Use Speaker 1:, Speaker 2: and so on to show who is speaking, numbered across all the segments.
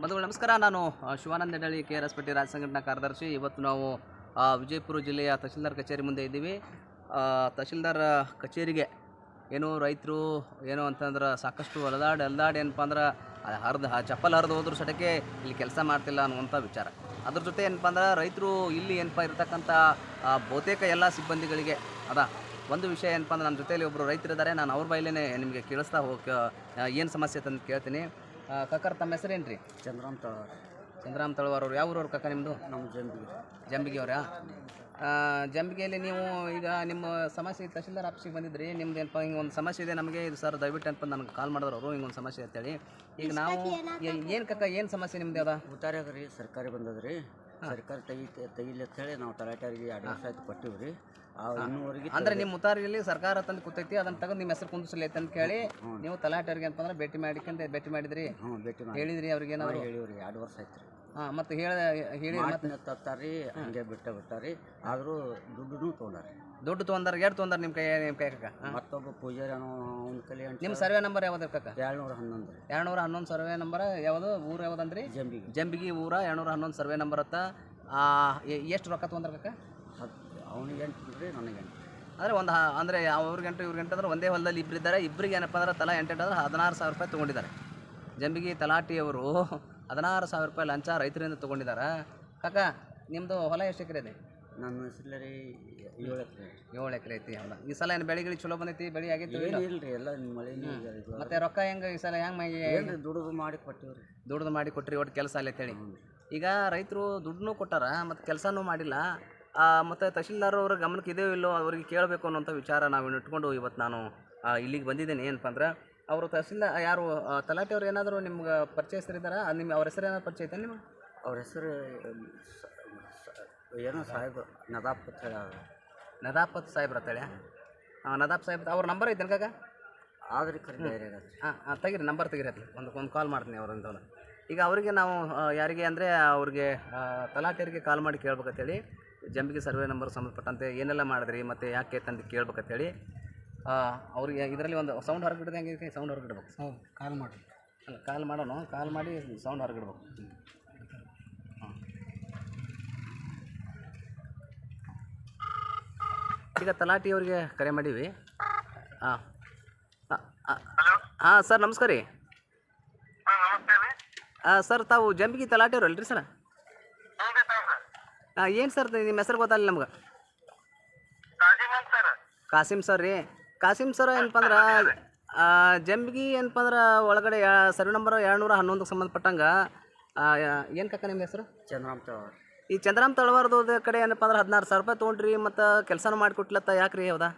Speaker 1: ಬಂಧುಗಳು ನಮಸ್ಕಾರ. ನಾನು ಶಿವಾನಂದ ಹೆಡಳಿ KRS ರಾಜ್ಯ ಸಂಘಟನಾ ಕಾರ್ಯದರ್ಶಿ. ಇವತ್ತು ನಾವು ವಿಜಯಪುರ ಜಿಲ್ಲೆಯ ತಹಶೀಲ್ದಾರ್ ಕಚೇರಿ ಮುಂದೆ ಇದ್ದೀವಿ. ತಹಶೀಲ್ದಾರ್ ಕಚೇರಿಗೆ ಏನು ರೈತರು ಏನು ಅಂತಂದ್ರೆ ಸಾಕಷ್ಟು ಅಲ್ದಾಡಿ ಏನಪ್ಪ ಅಂದ್ರೆ ಚಪ್ಪಲ್ ಹರಿದು ಹೋದ್ರೂ ಸಟಕ್ಕೆ ಇಲ್ಲಿ ಕೆಲಸ ಮಾಡ್ತಿಲ್ಲ ಅನ್ನುವಂಥ ವಿಚಾರ. ಅದ್ರ ಜೊತೆ ಏನಪ್ಪ ಅಂದ್ರೆ ರೈತರು ಇಲ್ಲಿ ಏನಪ್ಪ ಇರತಕ್ಕಂಥ ಬಹುತೇಕ ಎಲ್ಲ ಸಿಬ್ಬಂದಿಗಳಿಗೆ ಒಂದು ವಿಷಯ ಏನಪ್ಪ ಅಂದ್ರೆ ನನ್ನ ಜೊತೆಯಲ್ಲಿ ಒಬ್ಬರು ರೈತರಿದ್ದಾರೆ. ನಾನು ಅವ್ರ ಬಾಯಲ್ಲೇ ನಿಮಗೆ ಕೇಳಿಸ್ತಾ ಏನು ಸಮಸ್ಯೆ ಅಂತ ಕೇಳ್ತೀನಿ. ಕಾಕರ್ ತಮ್ಮ ಹೆಸರೇನು ರೀ? ಚಂದ್ರಾಮ್ ತಳವಾರ್ ಅವ್ರು. ಯಾವ ಊರವ್ರು ಕಾಕ ನಿಮ್ಮದು?
Speaker 2: ನಮ್ಮ
Speaker 1: ಜಂಬಿಗೆ ಅವರಾ? ಜಂಬಿಗೆಯಲ್ಲಿ ನೀವು ಈಗ ನಿಮ್ಮ ಸಮಸ್ಯೆ ತಹಶೀಲ್ದಾರ್ ಆಫೀಸಿಗೆ ಬಂದಿದ್ರಿ. ನಿಮ್ದು ಏನಪ್ಪ ಹಿಂಗೆ ಒಂದು ಸಮಸ್ಯೆ ಇದೆ ನಮಗೆ ಇದು ಸರ್ ದಯವಿಟ್ಟು ಅಂತ ನನಗೆ ಕಾಲ್ ಮಾಡಿದ್ರು ಅವರು, ಹಿಂಗೊಂದು ಸಮಸ್ಯೆ ಅಂತೇಳಿ. ಈಗ ನಾವು ಏನು ಕಾಕ ಏನು ಸಮಸ್ಯೆ ನಿಮ್ದು? ಅದ
Speaker 2: ಉತ್ತಾರ ಅದ ರೀ, ಸರ್ಕಾರಿ ಬಂದದ್ರಿ. ಸರ್ಕಾರ ತೆಗಿಲಿ ಅಂತೇಳಿ ನಾವು ತಲಾಟರಿಗೆ 2 ವರ್ಷ ಆಯ್ತು ಕೊಟ್ಟಿವಿ ರೀ. ಇನ್ನೂವರೆಗೆ
Speaker 1: ಅಂದರೆ ನಿಮ್ಮ ಉತ್ತಾರಿಯಲ್ಲಿ ಸರ್ಕಾರ ತಂದು ಕೂತೈತಿ, ಅದನ್ನು ತಗೊಂಡು ನಿಮ್ಮ ಹೆಸರು ಕುಂದಿಸಲಿ ಅಂತ ಕೇಳಿ ನೀವು ತಲಾಟರಿಗೆ ಅಂತಂದ್ರೆ ಭೇಟಿ ಮಾಡಿದ್ರಿ?
Speaker 2: ಭೇಟಿ
Speaker 1: ಹೇಳಿದ್ರಿ ಅವ್ರಿಗೆ ಏನಾದ್ರು?
Speaker 2: ಹೇಳಿವ್ರಿ, 2 ವರ್ಷ ಆಯ್ತು ರೀ.
Speaker 1: ಮತ್ತು ಹೇಳಿ
Speaker 2: ತತ್ತಾರಿ ಹಂಗೆ ಬಿಟ್ಟಾರಿ. ಆದರೂ ದುಡ್ಡು ತೊಗೊಂಡಾರಿ.
Speaker 1: ದುಡ್ಡು ತೊಗೊಂಡಾರ? ಎರಡು ತೊಗೊಂಡಾರ ನಿಮ್ಮ ಕೈ ಕಾಕ?
Speaker 2: ಮತ್ತೊಬ್ಬ ಪೂಜಾರಿ ಅವ್ನ ಕಲಿ.
Speaker 1: ನಿಮ್ಮ ಸರ್ವೆ ನಂಬರ್ ಯಾವ್ದು ಕಾಕ?
Speaker 2: 211
Speaker 1: 211 ಸರ್ವೆ ನಂಬರ್. ಯಾವುದು ಊರು ಯಾವ್ದಂದ್ರಿ? ಜಂಬಿಗಿ ಊರ 211 ಸರ್ವೆ ನಂಬರ್ ಅತ್ತ. ಎಷ್ಟು ರೊಕ್ಕ ತೊಗೊಂಡ್ರ ಕಾಕ?
Speaker 2: ಅವನಿಗೆ 8 ರೀ, ನನಗೆ 8.
Speaker 1: ಅಂದರೆ ಅಂದರೆ ಅವ್ರಿಗೆ 8 ಇವ್ರಿಗೆ 8 ಅಂದ್ರೆ ಒಂದೇ ಹೊಲದಲ್ಲಿ ಇಬ್ಬರು ಇದ್ದಾರೆ. ಇಬ್ಬರಿಗೆ ಏನಪ್ಪ ಅಂದ್ರೆ ತಲಾ 8 ಅಂದ್ರೆ 16,000 ರೂಪಾಯಿ ತೊಗೊಂಡಿದ್ದಾರೆ. ಜಂಬಿಗಿ ತಲಾಟಿಯವರು 16,000 ರೂಪಾಯಿ ಲಂಚ ರೈತರಿಂದ ತೊಗೊಂಡಿದ್ದಾರೆ. ಕಾಕ ನಿಮ್ಮದು ಹೊಲ ಎಷ್ಟು ಎಕರೆ ಇದೆ?
Speaker 2: ನನ್ನ ಹೆಸರಲ್ಲಿ ರೀ 7 ಎಕರೆ.
Speaker 1: 7 ಎಕರೆ ಐತಿ. ಹೌದಾ? ಈ ಸಲ ಏನು ಬೆಳೆಗಳು ಚಲೋ ಬಂದೈತಿ? ಬೆಳೆ ಆಗೈತಿ?
Speaker 2: ಇಲ್ರಿ, ಎಲ್ಲ ಮಳೆ.
Speaker 1: ಮತ್ತೆ ರೊಕ್ಕ ಹೆಂಗೆ ಈ ಸಲ ಹೆಂಗೆ
Speaker 2: ದುಡಿದು ಮಾಡಿ ಕೊಟ್ಟಿವಿ ರೀ.
Speaker 1: ದುಡ್ದು ಮಾಡಿ ಕೊಟ್ಟಿರಿ, ಒಟ್ಟು ಕೆಲಸ ಅಲ್ಲೇ ಹೇಳಿ. ಈಗ ರೈತರು ದುಡ್ಡನ್ನೂ ಕೊಟ್ಟಾರ ಮತ್ತು ಕೆಲಸನೂ ಮಾಡಿಲ್ಲ. ಮತ್ತು ತಹಶೀಲ್ದಾರ್ ಅವ್ರ ಗಮನಕ್ಕೆ ಇದೆಯೋ ಇಲ್ಲೋ ಅವ್ರಿಗೆ ಕೇಳಬೇಕು ಅನ್ನೋಂಥ ವಿಚಾರ ನಾವು ಇಟ್ಕೊಂಡು ಇವತ್ತು ನಾನು ಇಲ್ಲಿಗೆ ಬಂದಿದ್ದೇನೆ. ಏನಪ್ಪ ಅಂದ್ರೆ ಅವರು ತಹಶೀಲ್ದಾರ್ ಯಾರು ತಲಾಟೆಯವ್ರು ಏನಾದರೂ ನಿಮ್ಗೆ ಪರಿಚಯಸ್ಥರಿದ್ದಾರಾ? ಅವ್ರ ಹೆಸರು ಏನಾದ್ರು ಪರಿಚಯ ಐತೆ ನಿಮ್ಗೆ?
Speaker 2: ಅವ್ರ ಹೆಸರು ಏನೋ ಸಾಹೇಬ್ ನದಾಪ್ ಅಂತ ಹೇಳಿ.
Speaker 1: ನದಾಪತ್ ಸಾಹೇಬ್ರ ಅಂತೇಳಿ? ನದಾಪ್ ಸಾಹೇಬ್ ಅವ್ರ ನಂಬರ್ ಐತೆ ಕಾಕ?
Speaker 2: ಆದ್ರಿ ಕರೆ.
Speaker 1: ತೆಗಿರಿ, ನಂಬರ್ ತೆಗಿರಿ. ಒಂದು ಕಾಲ್ ಮಾಡ್ತೀನಿ ಅವ್ರಿಂದ. ಈಗ ಅವರಿಗೆ ನಾವು ಯಾರಿಗೆ ಅಂದರೆ ಅವ್ರಿಗೆ ತಲಾಟೆಯರಿಗೆ ಕಾಲ್ ಮಾಡಿ ಕೇಳ್ಬೇಕಂತೇಳಿ, ಜಂಬಿಗೆ ಸರ್ವೆ ನಂಬರ್ ಸಂಬಂಧಪಟ್ಟಂತೆ ಏನೆಲ್ಲ ಮಾಡಿದ್ರಿ ಮತ್ತು ಯಾಕೆ ತಂದು ಕೇಳ್ಬೇಕಂತೇಳಿ ಅವ್ರಿಗೆ ಇದರಲ್ಲಿ ಒಂದು ಸೌಂಡ್ ಹೊರಗಿಡೋದು ಹೆಂಗೆ? ಸೌಂಡ್ ಹೊರಗಿಡ್ಬೇಕು.
Speaker 2: ಕಾಲ್ ಮಾಡಿ.
Speaker 1: ಅಲ್ಲ, ಕಾಲ್ ಮಾಡೋಣ. ಕಾಲ್ ಮಾಡಿ ಸೌಂಡ್ ಹೊರಗಿಡ್ಬೇಕು. ಈಗ ತಲಾಟಿಯವ್ರಿಗೆ ಕರೆ ಮಾಡೀವಿ. ಹಾಂ ಸರ್, ನಮಸ್ಕಾರ ರೀ. ಸರ್ ತಾವು ಜಂಬಿಗಿ ತಲಾಟಿಯವ್ರು ಅಲ್ರಿ ಸರ್? ಏನು ಸರ್ ನಿಮ್ಮ ಹೆಸರು ಗೊತ್ತಾಗಲಿಲ್ಲ ನಮ್ಗೆ. ಕಾಸಿಮ್ ಸರ್ ರೀ. ಕಾಸಿಮ್ ಸರ್ ಏನಪ್ಪ ಅಂದ್ರೆ ಜಂಬಿಗಿ ಏನಪ್ಪ ಅಂದ್ರೆ ಒಳಗಡೆ ಸರ್ವೆ ನಂಬರ್ 211 ಸಂಬಂಧಪಟ್ಟಂಗೆ ಏನು ಕಾಕ ನಿಮ್ಮ ಹೆಸರು?
Speaker 2: ಚಂದ್ರಾಮ್ ತಳವಾರ್.
Speaker 1: ಈ ಚಂದ್ರಾಮ್ ತಳವಾರ್ದು ಕಡೆ ಏನಪ್ಪ ಅಂದ್ರೆ 16,000 ರೂಪಾಯಿ ತೊಗೊಂಡ್ರಿ ಮತ್ತು ಕೆಲಸನೂ ಮಾಡಿಕೊಟ್ಲತ್ತ. ಯಾಕೆ ರೀ? ಹೌದಾ?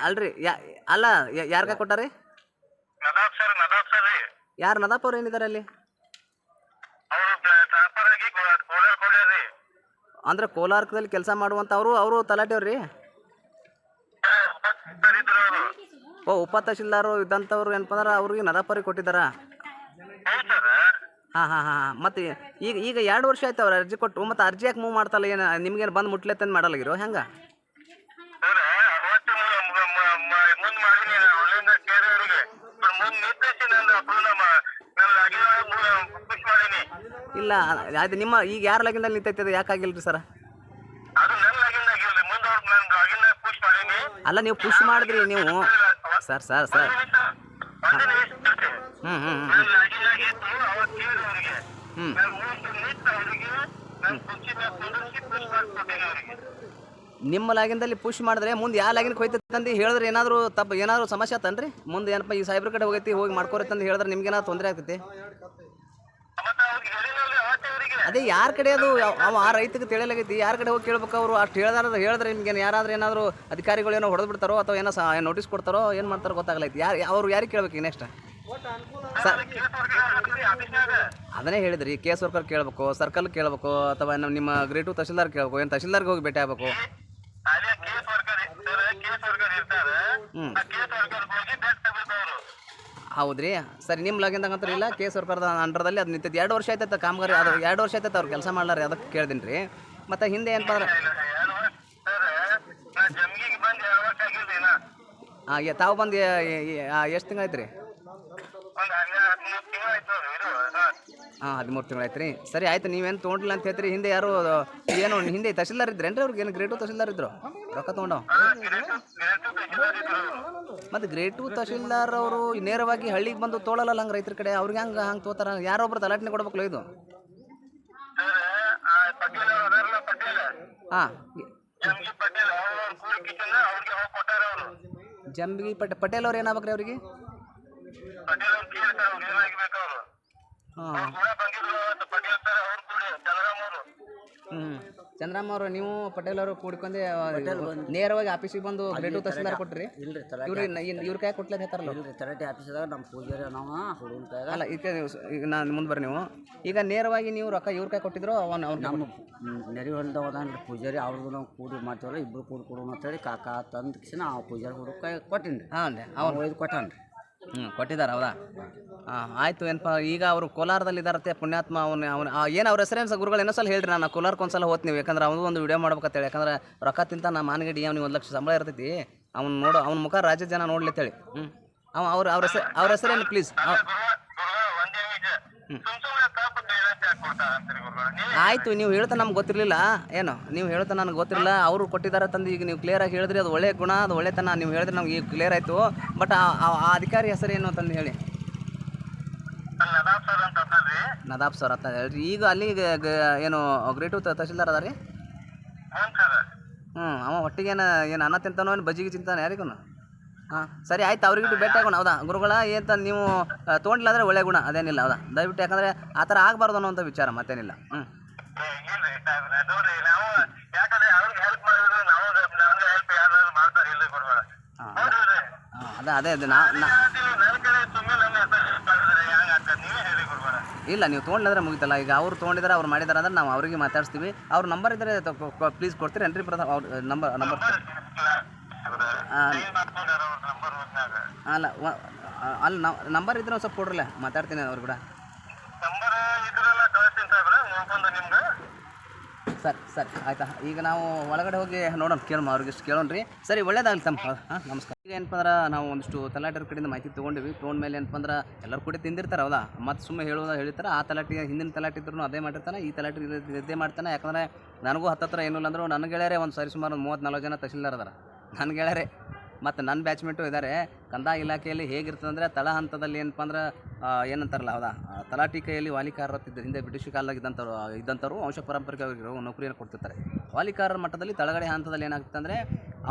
Speaker 1: ಅಲ್ರಿ ಅಲ್ಲ, ಯಾರ್ಗ ಕೊಟ್ಟಾರಿ? ಯಾರು ನದಾಪ್ ಅವ್ರು ಏನಿದ್ದಾರೆ ಅಲ್ಲಿ? ಅಂದ್ರೆ ಕೋಲಾರದಲ್ಲಿ ಕೆಲಸ ಮಾಡುವಂಥ ಅವರು ತಲಾಟೆಯವ್ರು ರೀ? ಉಪ ತಹಶೀಲ್ದಾರು ಇದ್ದಂಥವ್ರು ಏನಪ್ಪ ಅಂದ್ರೆ ಅವ್ರಿಗೆ ನದಾಪರಿಗೆ ಕೊಟ್ಟಿದ್ದಾರಾ? ಹಾಂ. ಮತ್ತು ಈಗ 2 ವರ್ಷ ಆಯ್ತು ಅವ್ರು ಅರ್ಜಿ ಕೊಟ್ಟು. ಮತ್ತು ಅರ್ಜಿ ಯಾಕೆ ಮೂವ್ ಮಾಡ್ತಲ್ಲ? ಏನು ನಿಮ್ಗೇನು ಬಂದು ಮುಟ್ಲೆತ್ತಂದು ಮಾಡಲಾಗಿರೋ ಹೆಂಗೆ? ಇಲ್ಲ, ಅದು ನಿಮ್ಮ ಈಗ ಯಾರ ಲಾಗಿನ್ದಲ್ಲಿ ನಿಂತೈತೆ? ಅದು ಯಾಕೆ ಆಗಿಲ್ಲ ರೀ ಸರ್? ಅಲ್ಲ, ನೀವು ಪುಷ್ ಮಾಡಿದ್ರಿ ನೀವು ಸರ್. ನಿಮ್ಮ ಲಾಗಿನ್ದಲ್ಲಿ ಪುಷ್ ಮಾಡಿದ್ರೆ ಮುಂದೆ ಯಾವ ಲಾಗಿನ್ಗೆ ಹೋಯ್ತಂದು ಹೇಳಿದ್ರೆ ಏನಾದರೂ ಏನಾದರೂ ಸಮಸ್ಯೆ ಆತನ್ರಿ? ಮುಂದೆ ಏನಪ್ಪ ಈ ಸಾಹೇಬ್ರ ಕಡೆ ಹೋಗೈತಿ, ಹೋಗಿ ಮಾಡ್ಕೋರತ್ತಂದು ಹೇಳಿದ್ರೆ ನಿಮ್ಗೇನಾದ್ರು ತೊಂದರೆ ಆಗ್ತೈತಿ? ಅದೇ ಯಾರ ಕಡೆ ಅದು ಆ ರೈತಗೆ ತಿಳಿಯಲಾಗೈತಿ, ಯಾರ ಕಡೆ ಹೋಗಿ ಕೇಳ್ಬೇಕು? ಅವರು ಅಷ್ಟು ಹೇಳಿದ್ರೆ ನಿಮ್ಗೇನು ಯಾರಾದ್ರೂ ಏನಾದರೂ ಅಧಿಕಾರಿಗಳು ಏನೋ ಹೊಡೆದು ಬಿಡ್ತಾರೋ ಅಥವಾ ಏನೋ ನೋಟಿಸ್ ಕೊಡ್ತಾರೋ ಏನು ಮಾಡ್ತಾರೋ ಗೊತ್ತಾಗಲೈತಿ. ಅವ್ರು ಯಾರಿಗೆ ಕೇಳ್ಬೇಕು ಈಗ ನೆಕ್ಸ್ಟ್? ಸರ್ ಅದನ್ನೇ ಹೇಳಿದ್ರಿ, ಕೇಸ್ ವರ್ಕರ್ ಕೇಳಬೇಕು, ಸರ್ಕಲ್ ಕೇಳಬೇಕು, ಅಥವಾ ನಿಮ್ಮ ಗ್ರೇಟು ತಹಶೀಲ್ದಾರ್ ಕೇಳಬೇಕು, ಏನು ತಹಶೀಲ್ದಾರ್ಗೆ ಹೋಗಿ ಭೇಟಿ ಆಗಬೇಕು? ಹೌದ್ರಿ. ಸರಿ, ನಿಮ್ಮ ಲಾಗಿನ್ದಾಗ ಇಲ್ಲ, ಕೇಸ್ ವರ್ಕರ್ದ ಅಂಡರ್ದಲ್ಲಿ ಅದು ನಿಂತಿದ್ದು 2 ವರ್ಷ ಆಯ್ತೈತೆ ಕಾಮಗಾರಿ. ಅದು 2 ವರ್ಷ ಆಯ್ತೈತೆ ಅವ್ರು ಕೆಲಸ ಮಾಡ್ಲಾರಿ. ಅದಕ್ಕೆ ಕೇಳ್ದೀನಿ ರೀ. ಮತ್ತು ಹಿಂದೆ ಏನಪ್ಪ ಅಂದ್ರೆ ಹಾಂ ತಾವು ಬಂದು ಎಷ್ಟು ತಿಂಗಳು ರೀ? ಹಾಂ 13 ತಿಂಗಳು ಆಯ್ತು ರೀ. ಸರಿ ಆಯ್ತು, ನೀವೇನು ತೊಗೊಂಡಿಲ್ಲ ಅಂತ ಹೇಳ್ತೀರಿ. ಹಿಂದೆ ಯಾರು ಏನು ಹಿಂದೆ ತಹಶೀಲ್ದಾರ್ ಇದ್ರೇನು ಅವ್ರಿಗೆ? ಏನು ಗ್ರೇಟು ತಹಶೀಲ್ದಾರ್ ಇದ್ರು ರೊಕ್ಕ ತೊಗೊಂಡವು? ಮತ್ತು ಗ್ರೇಟು ತಹಶೀಲ್ದಾರ್ ಅವರು ನೇರವಾಗಿ ಹಳ್ಳಿಗೆ ಬಂದು ತೋಳಲ್ಲ ಹಂಗೆ ರೈತರ ಕಡೆ ಅವ್ರಿಗೆ ಹಂಗೆ ತೋತಾರ? ಯಾರೊಬ್ರು ತಲಾಟನೆ ಕೊಡ್ಬೇಕಲ್ಲ ಇದು. ಹಾಂ, ಜಂಬಿ ಪಟೇಲ್ ಅವ್ರು ಏನಾಗ್ಬೇಕ್ರಿ ಅವ್ರಿಗೆ? ಹಾಂ ಚಂದ್ರಮ್ಮ ಅವರು ನೀವು ಪಟೇಲ್ ಅವರು ಕೂಡ್ಕೊಂಡೆ ನೇರವಾಗಿ ಆಫೀಸಿಗೆ ಬಂದು ಗ್ರೇಟು ತಹಶೀಲ್ದಾರ್ ಕೊಟ್ರಿ?
Speaker 2: ಇಲ್ರಿ
Speaker 1: ಇವ್ರ ಕೈ ಕೊಟ್ಲೇ ಹೇಳ್ತಾರಲ್ಲ.
Speaker 2: ಇಲ್ರಿ ತಲಾಟೆ ಆಫೀಸ್ದಾಗ ನಮ್ಮ ಪೂಜಾರಿ ನಾವು ಹುಡುಗನ ಕೈಯಾಗ
Speaker 1: ಅಲ್ಲ ಈಗ ನಾನು ಮುಂದೆ ಬರ್ರಿ. ನೀವು ಈಗ ನೇರವಾಗಿ ನೀವು ರೊಕ್ಕ ಇವ್ರ ಕೈ ಕೊಟ್ಟಿದ್ರು
Speaker 2: ನಮ್ಮ ನೆರೆ ಹೊಲದಾಗ ಅದಾನ್ರಿ ಪೂಜಾರಿ, ಅವ್ರದ್ದು ನಾವು ಕೂಡಿ ಮಾಡ್ತೀವಲ್ಲ, ಇಬ್ಬರು ಕೂಡಿ ಕೊಡೋಣ ಅಂತೇಳಿ ಕಾಕ ತಂದ ಕಿಸಿನ ಆ ಪೂಜಾರಿ ಹುಡುಗ ಕೈ ಕೊಟ್ಟಿನಿ.
Speaker 1: ಹಾಂ ರೀ,
Speaker 2: ಅವ್ನು ಒಯ್ದು ಕೊಟ್ಟಾನ್ರಿ.
Speaker 1: ಕೊಟ್ಟಿದ್ದಾರೆ. ಹೌದಾ? ಹಾಂ ಆಯಿತು. ಏನಪ್ಪ ಈಗ ಅವರು ಕೋಲಾರದಲ್ಲಿ ಇದ್ದಾರತ್ತೆ ಪುಣ್ಯಾತ್ಮ. ಅವನು ಏನು ಅವ್ರ ಹೆಸರೇನು ಗುರುಗಳು ಏನೋ ಸಲ ಹೇಳ್ರಿ. ನಾನು ಕೋಲಾರಕ್ಕೆ ಒಂದು ಸಲ ಹೋಗ್ತೀನಿ, ಯಾಕಂದ್ರೆ ಅವನು ಒಂದು ವಿಡಿಯೋ ಮಾಡ್ಬೇಕಂತೇಳಿ. ಯಾಕಂದ್ರೆ ರೊಕ್ಕ ತಿಂತ ನಮ್ಮ ಮಾನಗಡಿ ಅವ್ನಿಗೆ 1 ಲಕ್ಷ ಸಂಬಳ ಇರ್ತೈತಿ. ಅವ್ನು ನೋಡು, ಅವ್ನ ಮುಖ ರಾಜ್ಯ ಜನ ನೋಡ್ಲಿತ್ತೇಳಿ. ಅವ್ರ ಹೆಸರೇನು ಪ್ಲೀಸ್? ಆಯಿತು, ನೀವು ಹೇಳ್ತಾ ನಮ್ಗೆ ಗೊತ್ತಿರಲಿಲ್ಲ ಏನು? ನೀವು ಹೇಳ್ತಾ ನನಗೆ ಗೊತ್ತಿರಲಿಲ್ಲ. ಅವರು ಕೊಟ್ಟಿದ್ದಾರೆ ತಂದು ಈಗ ನೀವು ಕ್ಲಿಯರಾಗಿ ಹೇಳಿದ್ರಿ. ಅದು ಒಳ್ಳೆ ಗುಣ, ಅದು ಒಳ್ಳೆತನ. ನೀವು ಹೇಳಿದ್ರೆ ನಮ್ಗೆ ಈಗ ಕ್ಲಿಯರ್ ಆಯಿತು. ಬಟ್ ಆ ಅಧಿಕಾರಿ ಹೆಸರೇನು ಅಂತಂದು ಹೇಳಿ. ನದಾಬ್ ಸರ್ ಅಂತ ಹೇಳ್ರಿ. ಈಗ ಅಲ್ಲಿ ಏನು ಗ್ರೇಟು ತಹಶೀಲ್ದಾರ್ ಅದ ರೀ? ಅವ ಹೊಟ್ಟಿಗೇನು ಅನ್ನ ತಿಂತಾನೋ ಏನು ಬಜ್ಜಿಗೆ ತಿಂತಾನೆ ಯಾರಿಗೂ? ಹಾಂ ಸರಿ ಆಯ್ತು, ಅವ್ರಿಗೆ ಭೇಟಿ ಆಗೋಣ. ಹೌದಾ ಗುರುಗಳ? ಏನು ನೀವು ತೊಗೊಂಡಿಲ್ಲ ಅಂದರೆ ಒಳ್ಳೆ ಗುಣ, ಅದೇನಿಲ್ಲ. ಹೌದಾ ದಯವಿಟ್ಟು, ಯಾಕಂದರೆ ಆ ಥರ ಆಗಬಾರ್ದು ಅನ್ನೋಂಥ ವಿಚಾರ, ಮತ್ತೇನಿಲ್ಲ. ಅದೇ ಇಲ್ಲ, ನೀವು ತೊಗೊಂಡಿದ್ರೆ ಮುಗಿತಲ್ಲ. ಈಗ ಅವ್ರು ತೊಗೊಂಡಿದ್ದಾರೆ, ಅವ್ರು ಮಾಡಿದಾರೆ ಅಂದ್ರೆ ನಾವು ಅವರಿಗೆ ಮಾತಾಡಿಸ್ತೀವಿ. ಅವ್ರ ನಂಬರ್ ಇದ್ದರೆ ಪ್ಲೀಸ್ ಕೊಡ್ತೀರಿ ಏನ್ರಿ? ಅವ್ರ ನಂಬರ್ ಅಲ್ಲ ಅಲ್ಲಿ ನಂಬರ್ ಇದ್ರೆ ಒಂದು ಸ್ವಲ್ಪ ಕೊಡ್ರಲ್ಲ, ಮಾತಾಡ್ತೀನಿ ಅವ್ರು ಕೂಡ. ಸರಿ ಆಯ್ತಾ. ಈಗ ನಾವು ಒಳಗಡೆ ಹೋಗಿ ನೋಡೋಣ, ಅವ್ರಿಗೆ ಇಷ್ಟು ಕೇಳೋಣ ರೀ. ಸರಿ, ಒಳ್ಳೇದಾಗಲಿ ತಮ್ಮ. ಹಾಂ ನಮಸ್ಕಾರ. ಈಗ ಏನಪ್ಪ ಅಂದ್ರೆ ನಾವು ಒಂದಿಷ್ಟು ತಲಾಟೆರ ಕಡೆಯಿಂದ ಮಾಹಿತಿ ತೊಗೊಂಡ್ಮೇಲೆ ಏನಪ್ಪ ಅಂದ್ರೆ ಎಲ್ಲರೂ ಕೂಡ ತಿಂದಿರ್ತಾರೆ. ಹೌದಾ? ಮತ್ತು ಸುಮ್ಮನೆ ಹೇಳ್ತಾರೆ ಆ ತಲಾಟಿಗೆ ಹಿಂದಿನ ತಲಾಟಿ ಇದ್ರು ಅದೇ ಮಾಡಿರ್ತಾನೆ, ಈ ತಲಾಟಿ ಇದೇ ಮಾಡ್ತಾನೆ. ಯಾಕಂದರೆ ನನಗೂ ಹತ್ತತ್ರ ಏನಿಲ್ಲ ಅಂದರೂ ನನಗೆ ಗೆಳೆಯರೆ ಒಂದು ಸರಿ ಸುಮಾರು 30-40 ಜನ ತಹಶೀಲ್ದಾರ್ ಅದಾರ ನನ್ನ ಗೆಳೆಯರೆ. ಮತ್ತು ನನ್ನ ಬ್ಯಾಚ್ಮೆಂಟು ಇದ್ದಾರೆ. ಕಂದಾಯ ಇಲಾಖೆಯಲ್ಲಿ ಹೇಗಿರ್ತದಂದರೆ ತಳ ಹಂತದಲ್ಲಿ ಏನಪ್ಪ ಅಂದ್ರೆ ಏನಂತಾರಲ್ಲ, ಹೌದಾ, ತಲಾಟಿ ಕೈಯಲ್ಲಿ ವಾಲಿಕಾರರು ಹಿಂದೆ ಬ್ರಿಟಿಷ್ ಕಾಲದಾಗ ಇದ್ದಂಥವ್ರು ವಂಶ ಪರಂಪರೆಗೆ ನೌಕರಿಯನ್ನು ಕೊಡ್ತಿರ್ತಾರೆ. ವಾಲಿಕಾರರ ಮಟ್ಟದಲ್ಲಿ ತಳಗಡೆ ಹಂತದಲ್ಲಿ ಏನಾಗುತ್ತೆ ಅಂದರೆ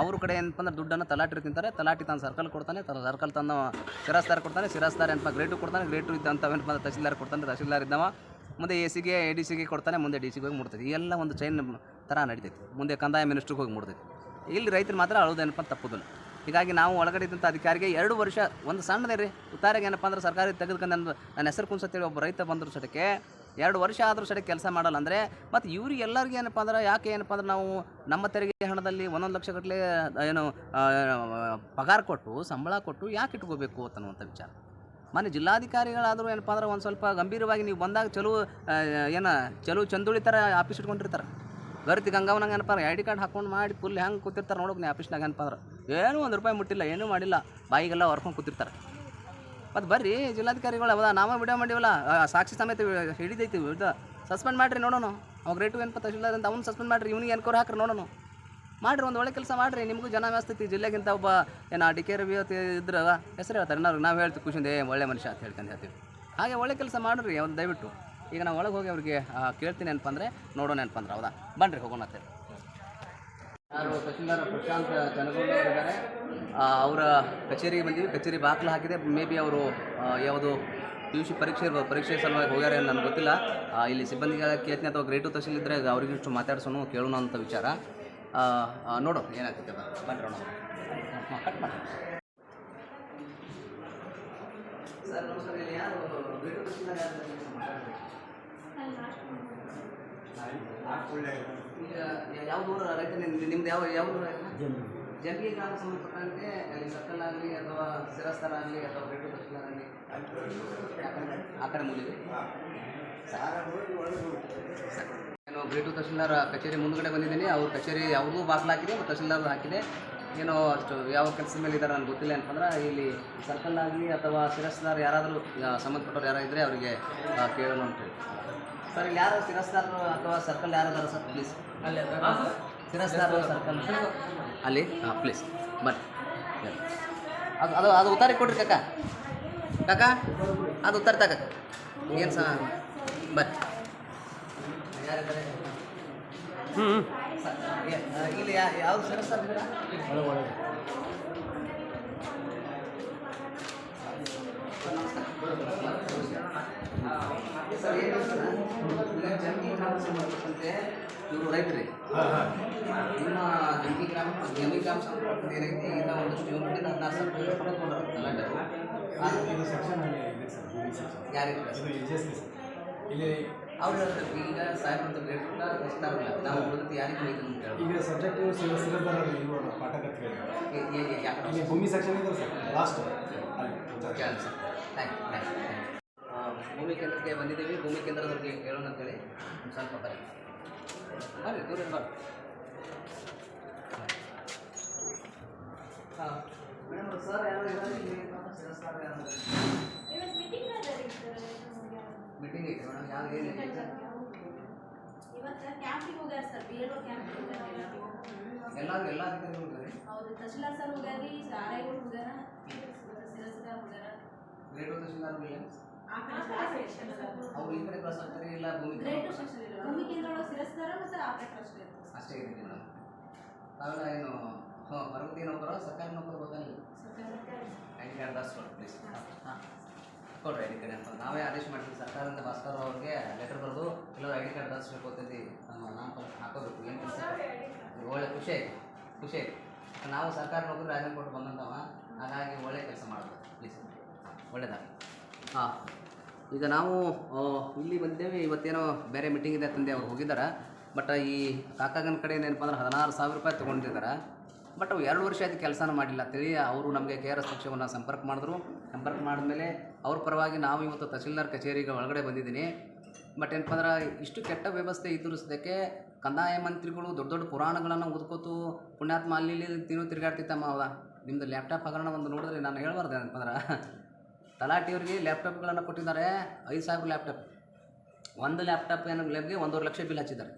Speaker 1: ಅವ್ರ ಕಡೆ ಏನಪ್ಪ ಅಂದ್ರೆ ದುಡ್ಡನ್ನು ತಲಾಟಿ ತಿಂತಾರೆ. ತಲಾಟಿ ತಾನು ಸರ್ಕಲ್ ಕೊಡ್ತಾನೆ, ಸರ್ಕಲ್ ತಂದು ಸಿರಾಸ್ದಾರ್ ಕೊಡ್ತಾನೆ, ಸಿರಾಸ್ದಾರ್ ಏನಪ್ಪ ಗ್ರೇಟು ಕೊಡ್ತಾನೆ, ಗ್ರೇಟು ಇದ್ದಂಥವು ಏನಪ್ಪ ಅಂದ್ರೆ ತಹಶೀಲ್ದಾರ್ ಕೊಡ್ತಾನೆ, ತಹಶೀಲ್ದಾರ್ ಇದ್ದವ ಮುಂದೆ ಎಸಿಗೆ ADCಗೆ ಕೊಡ್ತಾನೆ, ಮುಂದೆ DCಗೆ ಹೋಗಿ ಮುಡ್ತೈತಿ. ಈ ಎಲ್ಲ ಒಂದು ಚೈನ್ ಥರ ನಡೀತೈತಿ. ಮುಂದೆ ಕಂದಾಯ ಮಿನಿಸ್ಟ್ರಿಗೆ ಹೋಗಿ ಮುಡ್ತೈತಿ. ಇಲ್ಲಿ ರೈತರು ಮಾತ್ರ ಅಳೋದೇನಪ್ಪ ತಪ್ಪೋದಿಲ್ಲ. ಹೀಗಾಗಿ ನಾವು ಒಳಗಡೆ ಇದ್ದಂಥ ಅಧಿಕಾರಿಗೆ 2 ವರ್ಷ ಒಂದು ಸಣ್ಣದೇ ರೀ ಉತ್ತಾರಿಗೆ ಏನಪ್ಪ ಅಂದ್ರೆ ಸರ್ಕಾರಿ ತೆಗೆದುಕೊಂಡು ನನ್ನ ಹೆಸರು ಕುನ್ಸತ್ತೇಳಿ ಒಬ್ಬ ರೈತ ಬಂದರು ಸಟಕ್ಕೆ 2 ವರ್ಷ ಆದರೂ ಸಟಕ್ಕೆ ಕೆಲಸ ಮಾಡಲ್ಲ ಅಂದರೆ ಮತ್ತು ಇವ್ರಿಗೆ ಎಲ್ಲರಿಗೂ ಏನಪ್ಪ ಅಂದ್ರೆ ಯಾಕೆ ಏನಪ್ಪ ಅಂದ್ರೆ ನಾವು ನಮ್ಮ ತೆರಿಗೆ ಹಣದಲ್ಲಿ 1 ಲಕ್ಷ ಗಟ್ಟಲೆ ಏನು ಪಗಾರ ಕೊಟ್ಟು ಸಂಬಳ ಕೊಟ್ಟು ಯಾಕೆ ಇಟ್ಕೋಬೇಕು ಅನ್ನುವಂಥ ವಿಚಾರ. ಮೊನ್ನೆ ಜಿಲ್ಲಾಧಿಕಾರಿಗಳಾದರೂ ಏನಪ್ಪ ಅಂದ್ರೆ ಒಂದು ಸ್ವಲ್ಪ ಗಂಭೀರವಾಗಿ ನೀವು ಬಂದಾಗ ಚಲೋ ಚಂದುಳಿ ಥರ ಆಫೀಸ್ ಇಟ್ಕೊಂಡಿರ್ತಾರೆ. ಗರ್ತಿ ಗಂಗಾವನಂಗೆ ಏನಪ್ಪ ID ಕಾರ್ಡ್ ಹಾಕೊಂಡು ಮಾಡಿ ಫುಲ್ ಹೆಂಗೆ ಕೂತಿರ್ತಾರೆ ನೋಡೋಕೆ ನೀವು ಆಫೀಸ್ನಾಗ ಏನಪ್ಪ ಅಂದ್ರೆ ಏನೂ 1 ರೂಪಾಯಿ ಮುಟ್ಟಿಲ್ಲ, ಏನೂ ಮಾಡಿಲ್ಲ, ಬಾಯಿಗೆಲ್ಲ ಹೊರ್ಕೊಂಡು ಕೂತಿರ್ತಾರೆ. ಮತ್ತು ಬರ್ರಿ ಜಿಲ್ಲಾಧಿಕಾರಿಗಳು ಹೌದಾ, ನಾವೇ ವಿಡಿಯೋ ಮಾಡಿವಲ್ಲ, ಸಾಕ್ಷಿ ಸಮೇತ ಹಿಡಿದೈತಿ, ಸಸ್ಪೆಂಡ್ ಮಾಡಿರಿ ನೋಡೋಣ. ಅವಾಗ ರೇಟು ಏನಪ್ಪ ತಹಶೀಲ್ದಾರ್ ಅಂತ ಅವ್ನು ಸಸ್ಪೆಂಡ್ ಮಾಡಿರಿ, ಇವ್ನಿಗೆ ಎನ್ಕೋರ್ ಹಾಕ್ರಿ ನೋಡೋಣ. ಮಾಡಿರಿ, ಒಂದು ಒಳ್ಳೆ ಕೆಲಸ ಮಾಡಿರಿ. ನಿಮಗೂ ಜನ ವ್ಯವಸ್ಥಿತಿ ಜಿಲ್ಲೆಗಿಂತ ಒಬ್ಬ DKR ಇದ್ರೆ ಹೆಸರು ಹೇಳ್ತಾರೆ. ನಾವು ಹೇಳ್ತೀವಿ ಖುಷಿಂದೆ ಒಳ್ಳೆ ಮನುಷ್ಯ ಅಂತ ಹೇಳ್ತೀವಿ. ಹಾಗೆ ಒಳ್ಳೆ ಕೆಲಸ ಮಾಡಿರಿ ಅವ್ನು ದಯವಿಟ್ಟು. ಈಗ ನಾವು ಒಳಗೆ ಹೋಗಿ ಅವ್ರಿಗೆ ಕೇಳ್ತೀನಿ ಏನಪ್ಪ ಅಂದರೆ ನೋಡೋಣ ಏನಪ್ಪ ಅಂದ್ರೆ. ಹೌದಾ ಬನ್ನಿರಿ ಹೋಗೋಣ ಅಂತ. ಯಾರು ತಹಶೀಲ್ದಾರ್ ಪ್ರಶಾಂತ್ ಜನಗೌಡ ಅವರಿದ್ದಾರೆ. ಅವರ ಕಚೇರಿಗೆ ಬಂದೀವಿ. ಕಚೇರಿ ಬಾಗಿಲು ಹಾಕಿದೆ. ಮೇ ಬಿ ಅವರು ಯಾವುದು PUC ಪರೀಕ್ಷೆ ಸಲುವಾಗಿ ಹೋಗ್ಯಾರೆ ನನಗೆ ಗೊತ್ತಿಲ್ಲ. ಇಲ್ಲಿ ಸಿಬ್ಬಂದಿಗಳ ಕೇಳ್ತೀನಿ ಅಥವಾ ಗ್ರೇಟು ತಹಶೀಲ್ ಇದ್ದರೆ ಅವ್ರಿಗೆ ಇಷ್ಟು ಮಾತಾಡ್ಸೋಣ ಕೇಳೋಣ ಅಂತ ವಿಚಾರ. ನೋಡೋಣ ಏನಾಗ್ತದೆ. ಬನ್ನಿರೋಣ. ಕಟ್ ಮಾಡಿ ಸರ್. ನಮಸ್ಕಾರ. ಇಲ್ಲಿ ಯಾರು ಗ್ರೇಟು ತಹಶೀಲ್ದಾರ್ ಯಾರು? ಈಗ ಯಾವ ಊರು ರೈತ ನಿಮ್ದು? ಯಾವ ಊರು ರೈತ? ಜಂಬಿ ಗ್ರಾಮ ಸಂಬಂಧಪಟ್ಟಂತೆ ಅಲ್ಲಿ ಸರ್ಕಲ್ ಆಗಲಿ ಅಥವಾ ಸಿರಸ್ತಾರ ಆಗಲಿ ಅಥವಾ ಗ್ರೇಟು ತಹಶೀಲ್ದಾರ್ ಆಗಲಿ ಆ ಕಡೆ ಮೂಲಿಗೆ ನಾನು ಗ್ರೇಟು ತಹಶೀಲ್ದಾರ್ ಕಚೇರಿ ಮುಂದುಗಡೆ ಬಂದಿದ್ದೀನಿ. ಅವ್ರ ಕಚೇರಿ ಯಾವುದೂ ಬಾಗಿಲು ಹಾಕಿದೆ, ತಹಶೀಲ್ದಾರ್ ಹಾಕಿದೆ. ಏನೋ ಅಷ್ಟು ಯಾವ ಕೆಲಸದ ಮೇಲೆ ಇದ್ದಾರೆ ನನಗೆ ಗೊತ್ತಿಲ್ಲ ಅಂತಂದ್ರೆ ಇಲ್ಲಿ ಸರ್ಕಲ್ ಆಗಲಿ ಅಥವಾ ಶಿರಸ್ದಾರ್ ಯಾರಾದರೂ ಸಂಬಂಧಪಟ್ಟವ್ರು ಯಾರು ಇದ್ದರೆ ಅವರಿಗೆ ಕೇಳೋಣ ಅಂತೇಳಿ. ಸರ್ ಇಲ್ಲಿ ಯಾರು ಶಿರಸ್ದಾರ್ ಅಥವಾ ಸರ್ಕಲ್ ಯಾರಾದಾರ ಸರ್ ಪ್ಲೀಸ್? ಅಲ್ಲಿ ಶಿರಸ್ದಾರ್ ಸರ್ಕಲ್ ಅಲ್ಲಿ ಹಾಂ ಪ್ಲೀಸ್ ಬನ್ನಿ. ಅದು ಅದು ಅದು ಉತ್ತಾರಿ ಕೊಡ್ರಿ ಕಾಕ, ಕಾಕ ಅದು ಉತ್ತಾರ ತಕ ಏನು ಸಹ ಬರ್ರಿ. ಯಾರಿದ್ದಾರೆ? ಇಲ್ಲಿ ಯಾವ್ದು ಶಿರಸ್ದಾರ್ ಇದ್ದೀರಾ? ಸರ್ ಏನು ಈಗ ಜಮಿ ಗ್ರಾಮ ಸಂಬಂಧಪಟ್ಟಂತೆ ಇವರು ರೈತರಿ ನಿಮ್ಮ ಜಮಿ ಗ್ರಾಮ ಸಂಬಂಧಪಟ್ಟಂತೆ ಏನೈತಿ ಈಗ ಒಂದಷ್ಟು ಯೂನಿಟಿಂದ 16,000 ರೂಪಾಯಿ
Speaker 3: ಇಲ್ಲಿ
Speaker 1: ಅವ್ರು ಹೇಳ್ತಾರೆ ಈಗ ಸಾಹೇಬ್ರಂತ ರೇಟ್ ಎಷ್ಟಾಗಲ್ಲ ನಾವು ಉಳಿದ ಯಾರಿಗೆ ಬೇಕು ಅಂತ ಹೇಳಿ
Speaker 3: ಈಗ ಸಬ್ಜೆಕ್ಟ್ ಸಿಲೆಬಸ್ ಇಲ್ವಲ್ಲ ಪಾಠ ಕಥೆ ಇಲ್ಲಿ ಭೂಮಿ ಸೆಕ್ಷನ್ ಇದೆ ಸರ್ ಲಾಸ್ಟ್ ಅಲ್ಲಿ
Speaker 1: ಸರ್ ಥ್ಯಾಂಕ್ ಯು. ಭೂಮಿ ಕೇಂದ್ರಕ್ಕೆ ಬಂದಿದ್ದೀವಿ. ಭೂಮಿ ಕೇಂದ್ರದವ್ರಿಗೆ ಹೇಳೋಣ ಅಂತೇಳಿ ಸ್ವಲ್ಪ ಬರ್ರಿ ದೂರ ಬರ್ರಿ. ಹಾಂ ಮೇಡಮ್ ಸರ್ ಯಾರು ಮೀಟಿಂಗ್ ಐತೆ ಮೇಡಮ್ ಯಾರು ಏನಿದೆ ಎಲ್ಲರೂ ಎಲ್ಲ ಅಧಿಕಾರಿಗಳು ಹೋಗ್ಯಾರಿ. ಗ್ರೇಟ್ ತಹಶೀಲ್ದಾರ್ ಇಲ್ಲ ಅವ್ರು ಈ ಕಡೆ ಕ್ರಾಸ್ ಆಗ್ತಾರೆ ಇಲ್ಲ ಭೂಮಿ ಅಷ್ಟೇ ಇದೆ ಮೇಡಮ್. ನಾವೆಲ್ಲ ಏನು ಪರವತಿ ನೌಕರ ಸರ್ಕಾರಿ ನೌಕರ ಗೊತ್ತಾಗಿಲ್ಲ ಐ ಡಿ ಕಾರ್ಡ್ ದಾಸ್ರು ಪ್ಲೀಸ್ ಹಾಂ ಕೊಡ್ರಿ ಐ ಡಿ ಕಾರ್ಡ್ ಅಂತ ನಾವೇ ಆದೇಶ ಮಾಡ್ತೀವಿ ಸರ್ಕಾರದಿಂದ ಭಾಸ್ಕರ್ ಅವ್ರಿಗೆ ಲೆಟರ್ ಬರೆದು ಎಲ್ಲರೂ ಐ ಡಿ ಕಾರ್ಡ್ ದಾಸ್ರು ಗೊತ್ತೈತಿ ನಮ್ಮ ನಾಮಫಲ ಹಾಕೋಬೇಕು. ಏನು ಕೆಲಸ ಒಳ್ಳೆ ಖುಷಿ ಆಯ್ತು ನಾವು ಸರ್ಕಾರಿ ನೌಕರಿ ರಾಜೀನಾಮೆ ಕೊಟ್ಟು ಬಂದಂಥವ, ಹಾಗಾಗಿ ಒಳ್ಳೆ ಕೆಲಸ ಮಾಡೋದು ಪ್ಲೀಸ್ ಒಳ್ಳೆಯದಾಗ. ಹಾಂ ಈಗ ನಾವು ಇಲ್ಲಿ ಬಂದಿದ್ದೇವೆ. ಇವತ್ತೇನೋ ಬೇರೆ ಮೀಟಿಂಗ್ ಇದೆ ತಂದೆ ಅವ್ರು ಹೋಗಿದ್ದಾರೆ. ಬಟ್ ಈ ಕಾಕಾಗನ ಕಡೆ ಏನಪ್ಪ ಅಂದ್ರೆ 16,000 ರೂಪಾಯಿ ತೊಗೊಂಡಿದ್ದಾರೆ. ಬಟ್ ಅವು 2 ವರ್ಷ ಆಯ್ತು ಕೆಲಸನ ಮಾಡಿಲ್ಲ ಅಂತೇಳಿ ಅವರು ನಮಗೆ KRS ಪಕ್ಷವನ್ನು ಸಂಪರ್ಕ ಮಾಡಿದ್ಮೇಲೆ ಅವ್ರ ಪರವಾಗಿ ನಾವು ಇವತ್ತು ತಹಸೀಲ್ದಾರ್ ಕಚೇರಿಗೆ ಒಳಗಡೆ ಬಂದಿದ್ದೀನಿ. ಬಟ್ ಏನಪ್ಪ ಅಂದ್ರೆ ಇಷ್ಟು ಕೆಟ್ಟ ವ್ಯವಸ್ಥೆ ಇದ್ದರೂ ಸದ್ಯಕ್ಕೆ ಕಂದಾಯ ಮಂತ್ರಿಗಳು ದೊಡ್ಡ ದೊಡ್ಡ ಪುರಾಣಗಳನ್ನು ಓದ್ಕೋತು ಪುಣ್ಯಾತ್ಮ ಅಲ್ಲಿ ತಿರುಗಾಡ್ತಿತ್ತಮ್ಮ. ಹೌದಾ ನಿಮ್ಮದು ಲ್ಯಾಪ್ಟಾಪ್ ಹಗರಣ ಒಂದು ನೋಡಿದ್ರೆ ನಾನು ಹೇಳ್ಬಾರ್ದು ಏನಪ್ಪ ಅಂದ್ರೆ ತಲಾಟಿಯವ್ರಿಗೆ ಲ್ಯಾಪ್ಟಾಪ್ಗಳನ್ನು ಕೊಟ್ಟಿದ್ದಾರೆ. 5,000 ಲ್ಯಾಪ್ಟಾಪ್, ಒಂದು ಲ್ಯಾಪ್ಟಾಪ್ ಏನೋ ಲ್ಯಾಬ್ಗೆ 1.5 ಲಕ್ಷ ಬಿಲ್ ಹಚ್ಚಿದ್ದಾರೆ.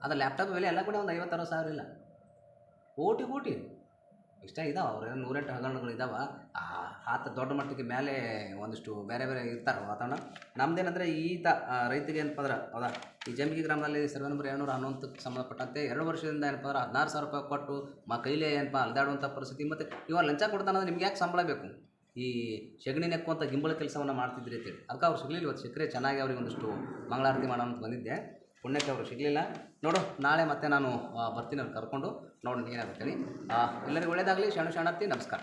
Speaker 1: ಅದು ಲ್ಯಾಪ್ಟಾಪ್ ಬೆಲೆ ಎಲ್ಲ ಕೂಡ ಒಂದು 50-60 ಇಲ್ಲ, ಕೋಟಿ ಇಷ್ಟ ಇದಾವೆ. ಅವ್ರು 108 ಹಗರಣಗಳು ಇದ್ದಾವೆ. ಆತ ದೊಡ್ಡ ಮಟ್ಟಿಗೆ ಮೇಲೆ ಒಂದಿಷ್ಟು ಬೇರೆ ಇರ್ತಾರೆ ವಾತಾವರಣ. ನಮ್ದೇನಂದರೆ ರೈತರಿಗೆ ಏನಪ್ಪ ಅಂದ್ರೆ ಹೌದಾ ಈ ಜಂಬಿಗಿ ಗ್ರಾಮದಲ್ಲಿ ಸರ್ವೆ ನಂಬರ್ 711ಕ್ಕೆ ಸಂಬಂಧಪಟ್ಟಂತೆ 2 ವರ್ಷದಿಂದ ಏನಪ್ಪ ಅಂದ್ರೆ 16,000 ರೂಪಾಯಿ ಕೊಟ್ಟು ಕೈಲೇ ಏನಪ್ಪ ಅಲ್ದಾಡುವಂಥ ಪರಿಸ್ಥಿತಿ. ಮತ್ತು ಇವಾಗ ಲಂಚ ಕೊಡ್ತಾನಂದ್ರೆ ನಿಮ್ಗೆ ಯಾಕೆ ಸಂಬಳ ಬೇಕು? ಈ ಸೆಗಣಿ ನೆಕ್ಕುವಂಥ ಗಿಂಬಳ ಕೆಲಸವನ್ನು ಮಾಡ್ತಿದ್ರಿ ಅಂತೇಳಿ ಅದಕ್ಕೆ ಅವ್ರು ಸಿಗಲಿಲ್ಲ. ಇವತ್ತು ಸಿಕ್ಕರೆ ಚೆನ್ನಾಗಿ ಅವ್ರಿಗೆ ಒಂದಿಷ್ಟು ಮಂಗಳಾರತಿ ಮಾಡೋಣ ಅಂತ ಬಂದಿದ್ದೆ. ಪುಣ್ಯಕ್ಕೆ ಅವರು ಸಿಗಲಿಲ್ಲ. ನೋಡು ನಾಳೆ ಮತ್ತೆ ನಾನು ಬರ್ತೀನಿ ಅವ್ರು ಕರ್ಕೊಂಡು ನೋಡಿ ಏನಾಗುತ್ತೆ. ಎಲ್ಲರಿಗೂ ಒಳ್ಳೆಯದಾಗಲಿ. ಶರಣಾರ್ಥಿ. ನಮಸ್ಕಾರ.